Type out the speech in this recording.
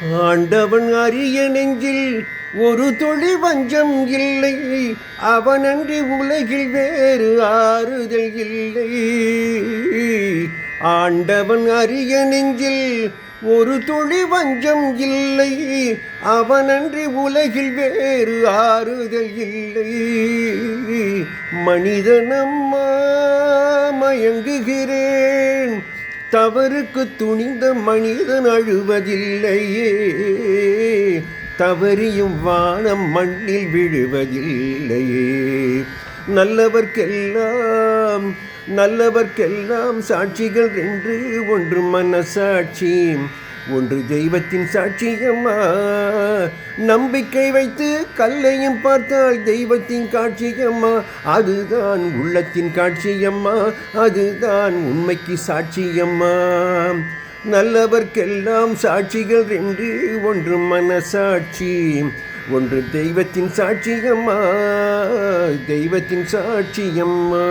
ஆண்டவன் அரிய நெஞ்சில் ஒரு துளி வஞ்சம் இல்லை, அவனன்றி உலகில் வேறு ஆறுதல் இல்லை. ஆண்டவன் அரிய நெஞ்சில் ஒரு துளி வஞ்சம் இல்லை, அவனன்றி உலகில் வேறு ஆறுதல் இல்லை. மனிதனம்மா மயங்குகிறேன், தவறுக்கு துணிந்த மனிதன் அழுவதில்லையே, தவறியும் வானம் மண்ணில் விழுவதில்லையே. நல்லவர்க்கெல்லாம் சாட்சிகள் ரெண்டு, ஒன்று மனசாட்சி, ஒன்று தெய்வத்தின் சாட்சியம்மா. நம்பிக்கை வைத்து கல்லையும் பார்த்தால் தெய்வத்தின் காட்சியம்மா, அதுதான் உள்ளத்தின் காட்சியம்மா, அதுதான் உண்மைக்கு சாட்சியம்மா. நல்லவர்க்கெல்லாம் சாட்சிகள் ரெண்டு, ஒன்று மனசாட்சி, ஒன்று தெய்வத்தின் சாட்சியம்மா, தெய்வத்தின் சாட்சியம்மா.